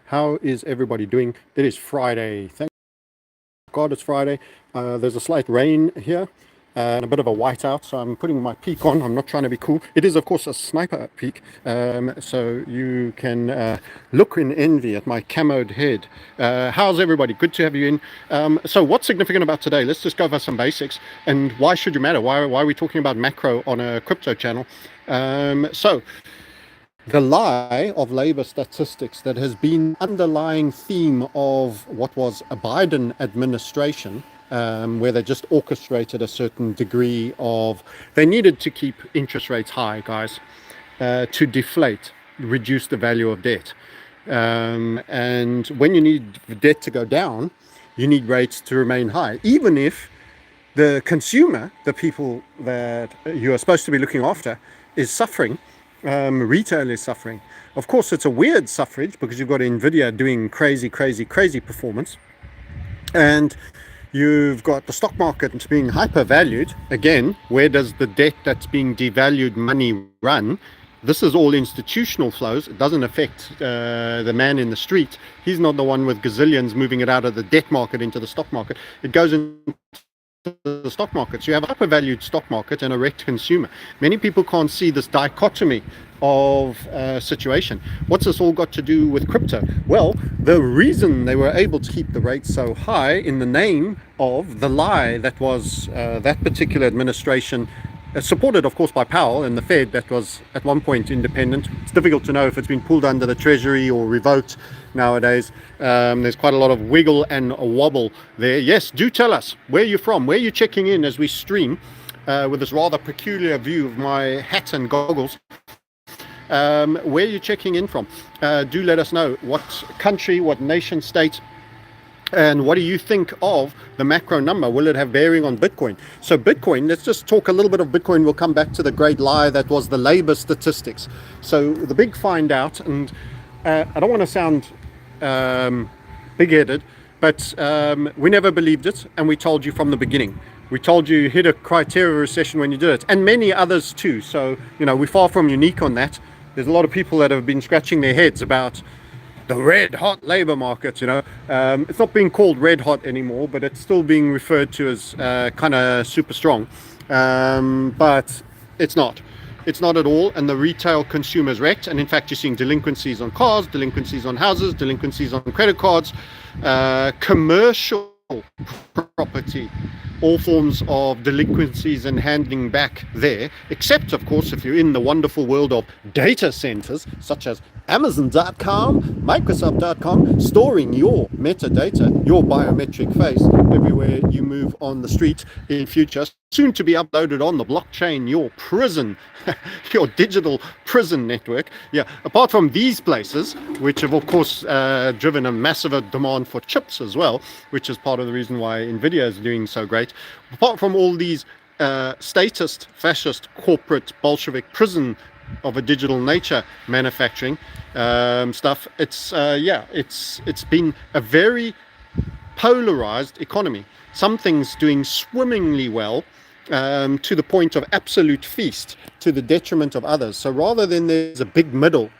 How is everybody doing? It is Friday. Thank God it's Friday. There's a slight rain here and a bit of a whiteout, so I'm putting my peak on. I'm not trying to be cool. It is, of course, a sniper peak, so you can look in envy at my camoed head. How's everybody? Good to have you in. So what's significant about today? Let's just go over some basics. And why should you matter? Why are we talking about macro on a crypto channel? So the lie of labor statistics that has been underlying theme of what was a Biden administration, where they just orchestrated a certain degree of, they needed to keep interest rates high, guys, to deflate, reduce the value of debt. And when you need debt to go down, you need rates to remain high, even if the consumer, the people that you are supposed to be looking after, is suffering. Retail is suffering. Of course, it's a weird suffrage because you've got Nvidia doing crazy performance, and you've got the stock market being hyper valued. Again, where does the debt that's being devalued money run? This is all institutional flows. It doesn't affect the man in the street. He's not the one with gazillions moving it out of the debt market into the stock market. It goes into the stock markets. You have a hypervalued stock market and a wrecked consumer. Many people can't see this dichotomy of situation. What's this all got to do with crypto? Well, the reason they were able to keep the rates so high in the name of the lie that was that particular administration, supported of course by Powell and the Fed, that was at one point independent. It's difficult to know if it's been pulled under the Treasury or revoked nowadays. There's quite a lot of wiggle and a wobble there. Yes, do tell us where you're from, where you're checking in as we stream with this rather peculiar view of my hat and goggles. Where you're checking in from. Do let us know what country, what nation state, and what do you think of the macro number? Will it have bearing on Bitcoin? So Bitcoin, let's just talk a little bit of Bitcoin. We'll come back to the great lie that was the labor statistics. So the big find out, and I don't want to sound big-headed, but we never believed it, and we told you from the beginning. We told you hit a criteria recession when you did it, and many others too. So, you know, we're far from unique on that. There's a lot of people that have been scratching their heads about the red hot labor market. You know, it's not being called red hot anymore, but it's still being referred to as kind of super strong, but it's not at all. And the retail consumer's wrecked, and in fact you're seeing delinquencies on cars, delinquencies on houses, delinquencies on credit cards, commercial property, all forms of delinquencies and handing back there, except of course if you're in the wonderful world of data centers such as Amazon.com, Microsoft.com, storing your metadata, your biometric face everywhere you move on the street in future, soon to be uploaded on the blockchain, your prison, your digital prison network. Yeah, apart from these places, which have of course driven a massive demand for chips as well, which is part of the reason why Nvidia is doing so great. Apart from all these statist, fascist, corporate, Bolshevik prison of a digital nature manufacturing stuff, it's been a very polarized economy. Some things doing swimmingly well, to the point of absolute feast, to the detriment of others. So rather than there's a big middle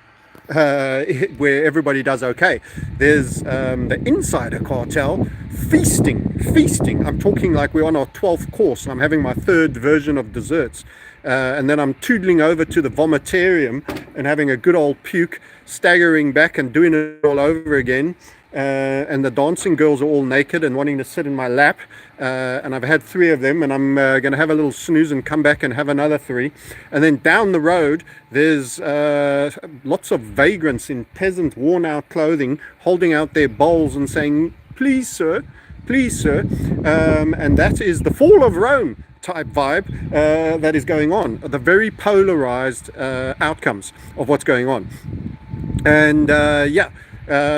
where everybody does okay, there's the insider cartel feasting. I'm talking like we're on our 12th course and I'm having my third version of desserts, and then I'm toodling over to the vomitarium and having a good old puke, staggering back and doing it all over again. And the dancing girls are all naked and wanting to sit in my lap, and I've had 3 of them, and I'm going to have a little snooze and come back and have another 3. And then down the road there's lots of vagrants in peasant worn out clothing holding out their bowls and saying, please sir, and that is the fall of Rome type vibe that is going on, the very polarized outcomes of what's going on. And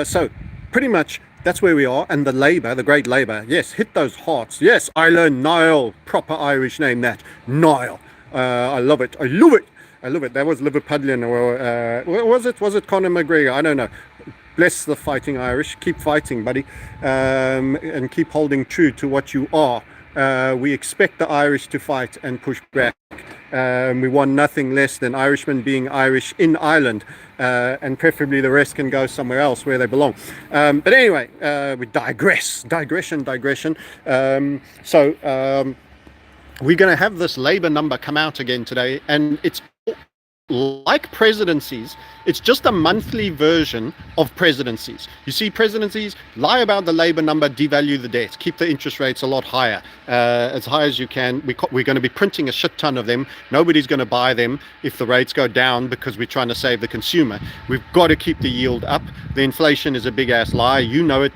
so pretty much that's where we are. And the labor, the great labor, yes, hit those hearts. Yes, I learned Niall, proper Irish name, that Niall. I love it. That was Liverpudlian, or was it Conor McGregor? I don't know. Bless the fighting Irish. Keep fighting, buddy, and keep holding true to what you are, We expect the Irish to fight and push back. We want nothing less than Irishmen being Irish in Ireland, and preferably the rest can go somewhere else where they belong. But anyway, we digression. We're going to have this Labour number come out again today, and it's like presidencies. It's just a monthly version of presidencies. You see, presidencies lie about the Labour number, devalue the debt, keep the interest rates a lot higher, as high as you can. We're going to be printing a shit ton of them. Nobody's going to buy them if the rates go down because we're trying to save the consumer. We've got to keep the yield up. The inflation is a big ass lie. You know it,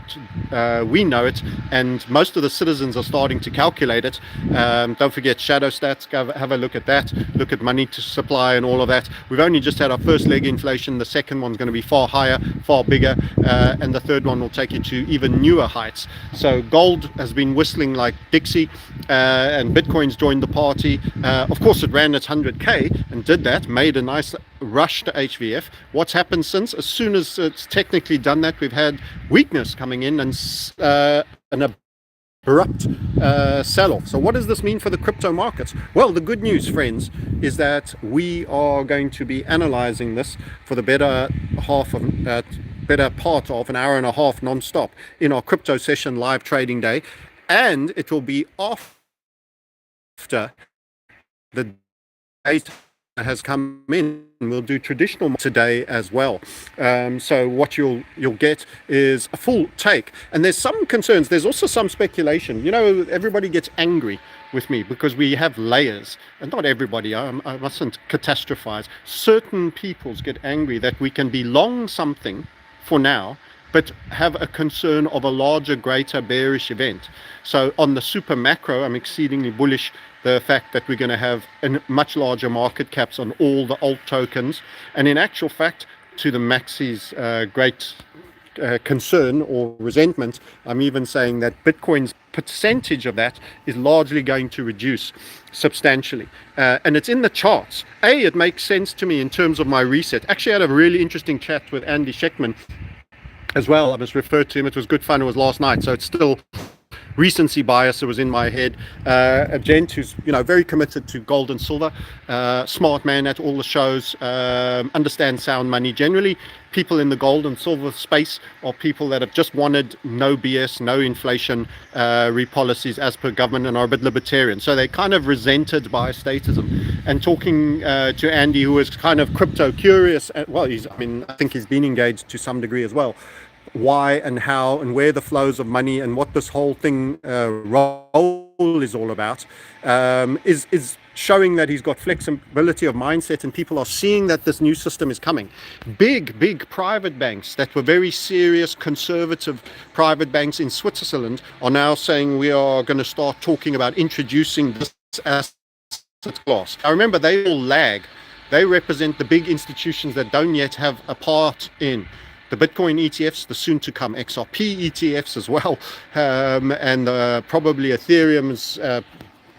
we know it, and most of the citizens are starting to calculate it. Don't forget shadow stats. Go have a look at that. Look at money to supply and all of that. We've only just had our first leg inflation. The second one's going to be far higher, far bigger, and the third one will take you to even newer heights. So gold has been whistling like Dixie, and Bitcoin's joined the party. Of course, it ran its 100k and did that, made a nice rush to HVF. What's happened since? As soon as it's technically done that, we've had weakness coming in and an abrupt sell-off. So what does this mean for the crypto markets? Well, the good news, friends, is that we are going to be analyzing this for the better part of an hour and a half non-stop in our crypto session live trading day, and it will be after the data has come in. We'll do traditional today as well. So what you'll get is a full take, and there's some concerns. There's also some speculation. You know, everybody gets angry with me because we have layers, and not everybody. I mustn't catastrophize. Certain peoples get angry that we can be long something for now, but have a concern of a larger, greater bearish event. So on the super macro, I'm exceedingly bullish the fact that we're going to have a much larger market caps on all the alt tokens. And in actual fact, to the Maxi's great concern or resentment, I'm even saying that Bitcoin's percentage of that is largely going to reduce substantially. And it's in the charts. It makes sense to me in terms of my reset. Actually, I had a really interesting chat with Andy Sheckman as well. I was referred to him. It was good fun. It was last night, so it's still recency bias that was in my head. A gent who's, you know, very committed to gold and silver, smart man at all the shows, understands sound money. Generally, people in the gold and silver space are people that have just wanted no BS, no inflation policies as per government, and are a bit libertarian. So they're kind of resented by statism. And talking to Andy, who is kind of crypto curious, well, I think he's been engaged to some degree as well. Why and how and where the flows of money and what this whole thing role is all about, is showing that he's got flexibility of mindset, and people are seeing that this new system is coming. Big private banks that were very serious conservative private banks in Switzerland are now saying we are going to start talking about introducing this asset class. I remember they all lag. They represent the big institutions that don't yet have a part in the Bitcoin ETFs, the soon-to-come XRP ETFs as well, and probably Ethereum's.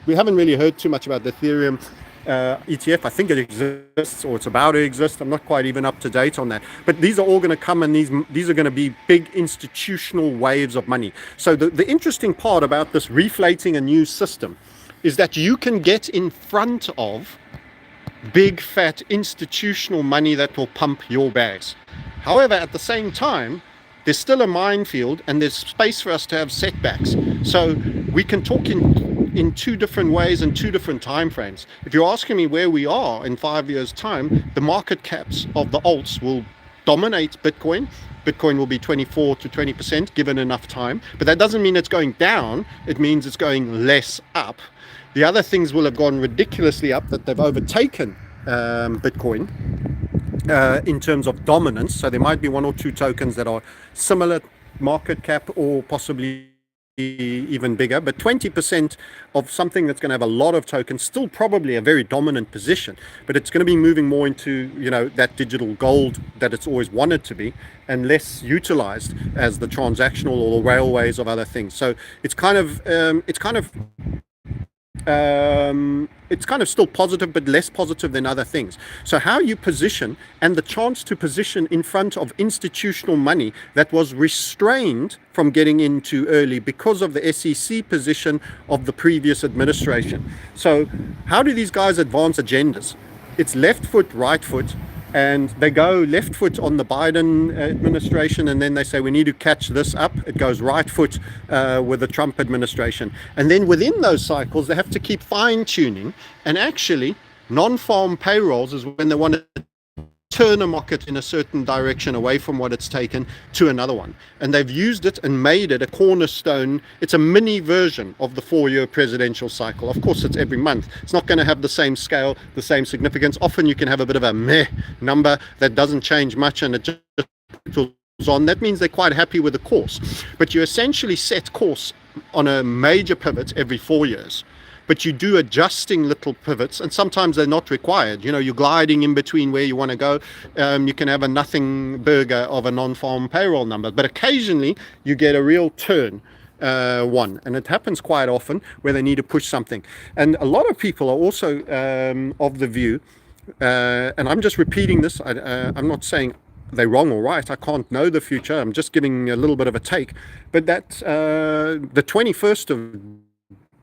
We haven't really heard too much about the Ethereum ETF. I think it exists, or it's about to exist. I'm not quite even up to date on that. But these are all going to come, and these are going to be big institutional waves of money. So the interesting part about this reflating a new system is that you can get in front of big, fat institutional money that will pump your bags. However, at the same time, there's still a minefield, and there's space for us to have setbacks. So we can talk in two different ways and two different time frames. If you're asking me where we are in 5 years' time, the market caps of the alts will dominate Bitcoin. Bitcoin will be 24 to 20% given enough time. But that doesn't mean it's going down. It means it's going less up. The other things will have gone ridiculously up, that they've overtaken Bitcoin in terms of dominance. So there might be one or two tokens that are similar market cap or possibly even bigger, but 20% of something that's going to have a lot of tokens, still probably a very dominant position, but it's going to be moving more into, you know, that digital gold that it's always wanted to be, and less utilized as the transactional or the railways of other things. So it's kind of it's kind of still positive, but less positive than other things. So how you position, and the chance to position in front of institutional money that was restrained from getting in too early because of the SEC position of the previous administration. So how do these guys advance agendas? It's left foot, right foot, and they go left foot on the Biden administration, and then they say we need to catch this up. It goes right foot with the Trump administration, and then within those cycles they have to keep fine-tuning. And actually, non-farm payrolls is when they want to turn a market in a certain direction away from what it's taken to another one. And they've used it and made it a cornerstone. It's a mini version of the 4-year presidential cycle. Of course, it's every month. It's not going to have the same scale, the same significance. Often you can have a bit of a meh number that doesn't change much, and it just goes on. That means they're quite happy with the course. But you essentially set course on a major pivot every 4 years. But you do adjusting little pivots, and sometimes they're not required. You know, you're gliding in between where you want to go. You can have a nothing burger of a non-farm payroll number, but occasionally you get a real turn one, and it happens quite often where they need to push something. And a lot of people are also of the view, and I'm just repeating this, I'm not saying they're wrong or right, I can't know the future, I'm just giving a little bit of a take, but that the 21st of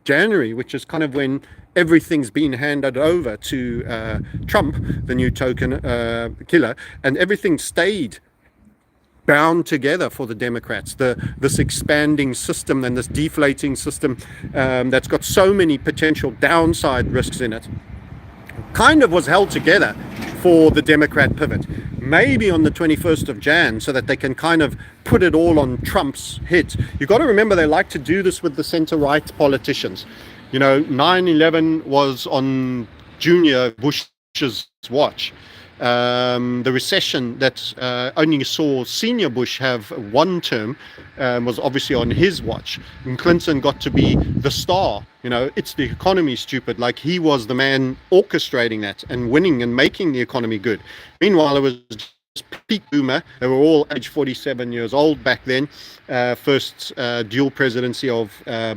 January, which is kind of when everything's been handed over to Trump, the new token killer, and everything stayed bound together for the Democrats. This expanding system and this deflating system that's got so many potential downside risks in it, kind of was held together for the Democrat pivot. Maybe on the 21st of Jan, so that they can kind of put it all on Trump's head. You've got to remember they like to do this with the center-right politicians. You know, 9/11 was on Junior Bush's watch. The recession that only saw Senior Bush have one term was obviously on his watch. And Clinton got to be the star. You know, it's the economy, stupid. Like, he was the man orchestrating that and winning and making the economy good. Meanwhile, it was just peak boomer. They were all age 47 years old back then. First dual presidency of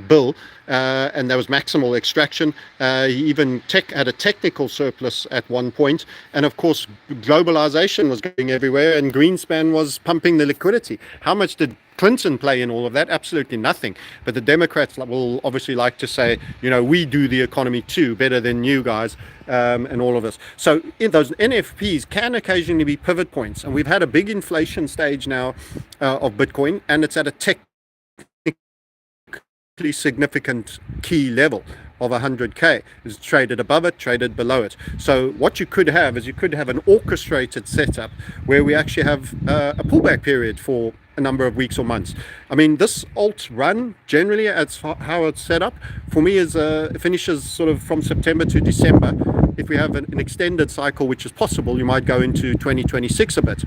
Bill, and there was maximal extraction. He even had a technical surplus at one point, and of course globalization was going everywhere, and Greenspan was pumping the liquidity. How much did Clinton play in all of that? Absolutely nothing. But the Democrats will obviously like to say, you know, we do the economy too, better than you guys, and all of this. So those NFPs can occasionally be pivot points, and we've had a big inflation stage now of Bitcoin, and it's at a technically significant key level of 100k. It's traded above it, traded below it. So what you could have is you could have an orchestrated setup where we actually have a pullback period for a number of weeks or months. I mean, this alt run, generally, as how it's set up, for me is finishes sort of from September to December. If we have an extended cycle, which is possible, you might go into 2026 a bit.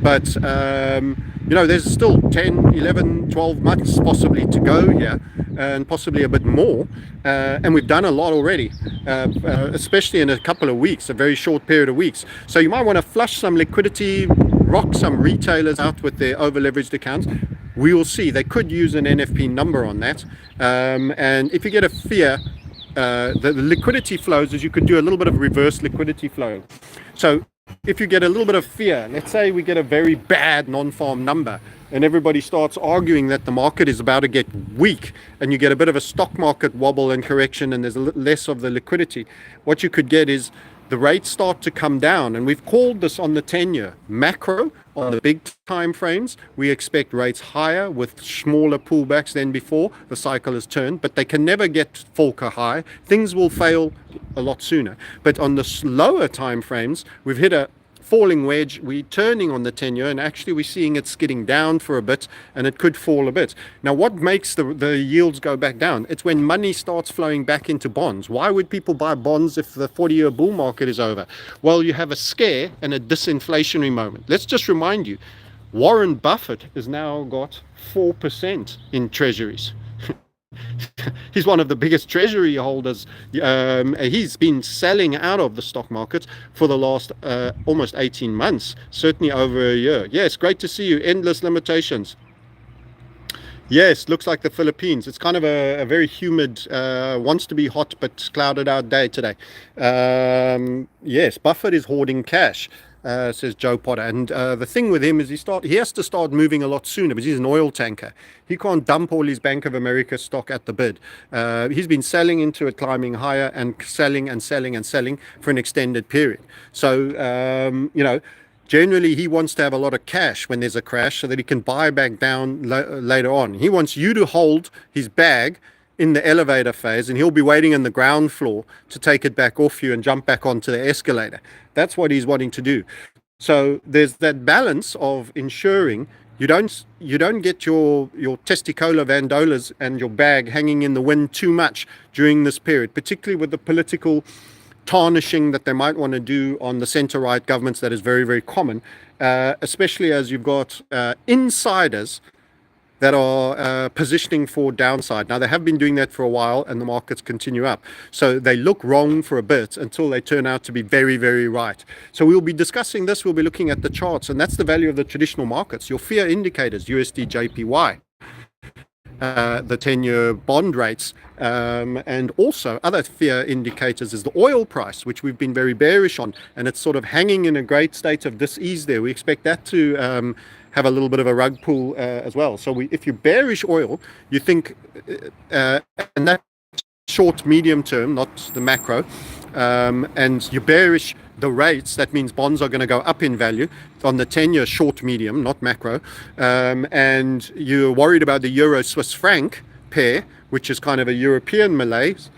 But, you know, there's still 10, 11, 12 months possibly to go here, and possibly a bit more. And we've done a lot already, especially in a couple of weeks, a very short period of weeks. So you might want to flush some liquidity, rock some retailers out with their over-leveraged accounts. We will see. They could use an NFP number on that. And if you get a fear, the liquidity flows is you could do a little bit of reverse liquidity flow. So if you get a little bit of fear, let's say we get a very bad non-farm number, and everybody starts arguing that the market is about to get weak, and you get a bit of a stock market wobble and correction, and there's less of the liquidity, what you could get is the rates start to come down. And we've called this on the 10-year macro. On the big time frames, we expect rates higher with smaller pullbacks than before the cycle has turned, but they can never get Volcker high. Things will fail a lot sooner. But on the slower time frames, we've hit a falling wedge. We're turning on the 10-year, and actually we're seeing it skidding down for a bit, and it could fall a bit. Now, what makes the yields go back down? It's when money starts flowing back into bonds. Why would people buy bonds if the 40-year bull market is over? Well, you have a scare and a disinflationary moment. Let's just remind you, Warren Buffett has now got 4% in treasuries. He's one of the biggest treasury holders. He's been selling out of the stock market for the last almost 18 months, certainly over a year. Yes, great to see you. Endless limitations. Yes, looks like the Philippines. It's kind of a very humid, wants to be hot but clouded out day today. Yes, Buffett is hoarding cash, says Joe Potter. And the thing with him is he has to start moving a lot sooner because he's an oil tanker. He can't dump all his Bank of America stock at the bid. He's been selling into it, climbing higher and selling and selling and selling for an extended period. So, generally, he wants to have a lot of cash when there's a crash so that he can buy back down later on. He wants you to hold his bag in the elevator phase, and he'll be waiting on the ground floor to take it back off you and jump back onto the escalator. That's what he's wanting to do. So there's that balance of ensuring you don't get your testicola vandolas and your bag hanging in the wind too much during this period, particularly with the political tarnishing that they might want to do on the center-right governments. That is very, very common, especially as you've got insiders that are positioning for downside. Now, they have been doing that for a while, and the markets continue up. So they look wrong for a bit until they turn out to be very, very right. So we'll be discussing this. We'll be looking at the charts, and that's the value of the traditional markets. Your fear indicators, USD, JPY, the 10-year bond rates, and also other fear indicators is the oil price, which we've been very bearish on, and it's sort of hanging in a great state of dis-ease there. We expect that to have a little bit of a rug pull as well. So if you bearish oil, you think, and that short, medium term, not the macro, and you bearish the rates, that means bonds are going to go up in value on the 10-year short, medium, not macro, and you're worried about the euro Swiss franc pair, which is kind of a European malaise,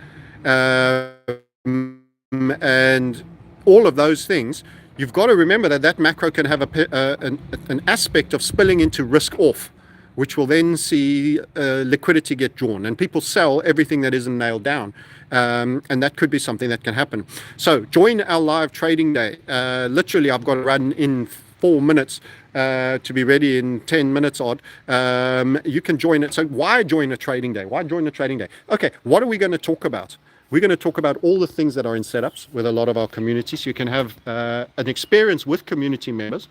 and all of those things. You've got to remember that macro can have an aspect of spilling into risk off, which will then see liquidity get drawn, and people sell everything that isn't nailed down. And that could be something that can happen. So join our live trading day. Literally, I've got to run in 4 minutes to be ready in 10 minutes odd. You can join it. So why join a trading day? Why join a trading day? Okay, what are we going to talk about? We're going to talk about all the things that are in setups with a lot of our community. So you can have an experience with community members,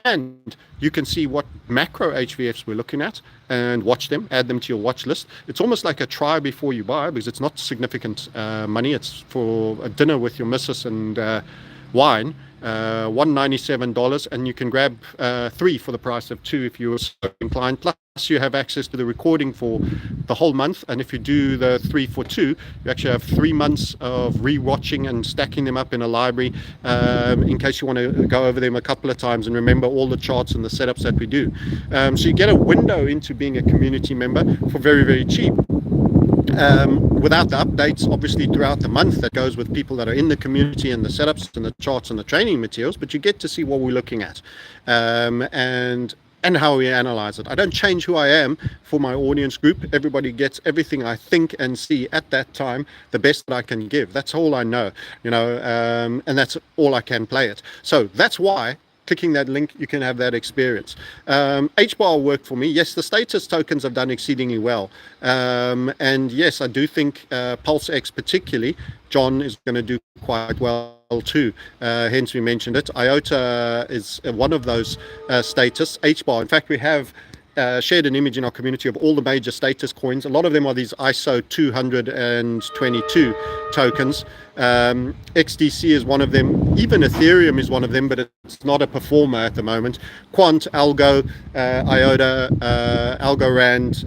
and you can see what macro HVFs we're looking at and watch them, add them to your watch list. It's almost like a try before you buy, because it's not significant money. It's for a dinner with your missus and wine, $197, and you can grab 3 for the price of 2 if you're so inclined. Plus you have access to the recording for the whole month, and if you do the 3 for 2, you actually have 3 months of re-watching and stacking them up in a library, in case you want to go over them a couple of times and remember all the charts and the setups that we do. So you get a window into being a community member for very, very cheap. Without the updates, obviously, throughout the month that goes with people that are in the community and the setups and the charts and the training materials, but you get to see what we're looking at, and how we analyze it. I don't change who I am for my audience group. Everybody gets everything I think and see at that time, the best that I can give. That's all I know, and that's all I can play it. So that's why clicking that link, you can have that experience. HBAR worked for me. Yes, the status tokens have done exceedingly well. And yes, I do think PulseX particularly, John is going to do quite well too. Hence we mentioned it. IOTA is one of those status. HBAR, in fact, we have shared an image in our community of all the major status coins. A lot of them are these ISO 222 tokens. XDC is one of them. Even Ethereum is one of them, but it's not a performer at the moment. Quant, Algo, IOTA, Algorand,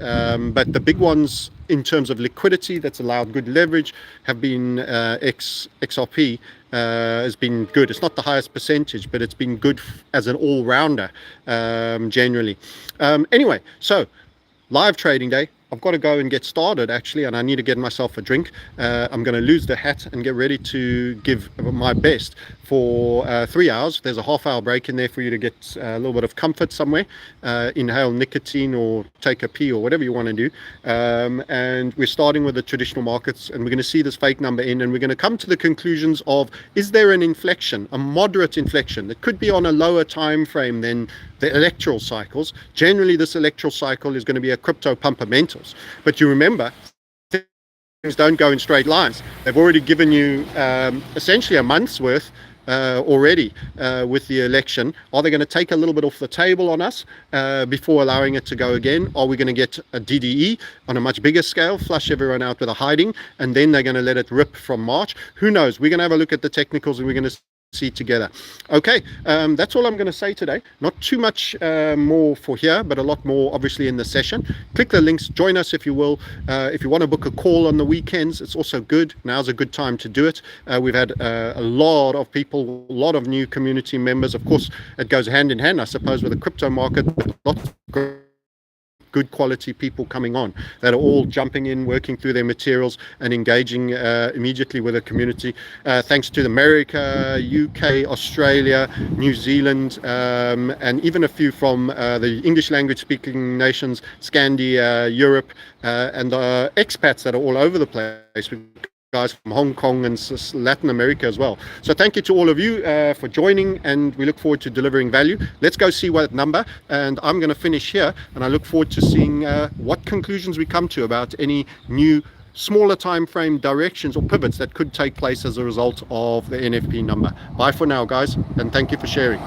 but the big ones in terms of liquidity that's allowed good leverage have been XRP. Has been good. It's not the highest percentage, but it's been good as an all-rounder generally. Anyway, so live trading day. I've got to go and get started actually, and I need to get myself a drink. I'm going to lose the hat and get ready to give my best for 3 hours. There's a half-hour break in there for you to get a little bit of comfort somewhere, inhale nicotine or take a pee or whatever you want to do. And we're starting with the traditional markets, and we're going to see this fake number in, and we're going to come to the conclusions of, is there an inflection, a moderate inflection that could be on a lower time frame than the electoral cycles. Generally, this electoral cycle is going to be a crypto pump of mentals. But you remember, things don't go in straight lines. They've already given you essentially a month's worth already with the election. Are they going to take a little bit off the table on us before allowing it to go again? Are we going to get a DDE on a much bigger scale, flush everyone out with a hiding, and then they're going to let it rip from March? Who knows? We're going to have a look at the technicals, and we're going to see together. Okay, that's all I'm going to say today. Not too much more for here, but a lot more obviously in the session. Click the links, join us if you will. If you want to book a call on the weekends, it's also good. Now's a good time to do it. We've had a lot of people, a lot of new community members. Of course, it goes hand in hand, I suppose, with the crypto market. Lots of good quality people coming on that are all jumping in, working through their materials and engaging immediately with the community. Thanks to America, UK, Australia, New Zealand, and even a few from the English language speaking nations, Scandi, Europe, and expats that are all over the place. Guys from Hong Kong and Latin America as well. So thank you to all of you for joining, and we look forward to delivering value. Let's go see what number, and I'm going to finish here, and I look forward to seeing what conclusions we come to about any new smaller time frame directions or pivots that could take place as a result of the NFP number. Bye for now, guys, and thank you for sharing.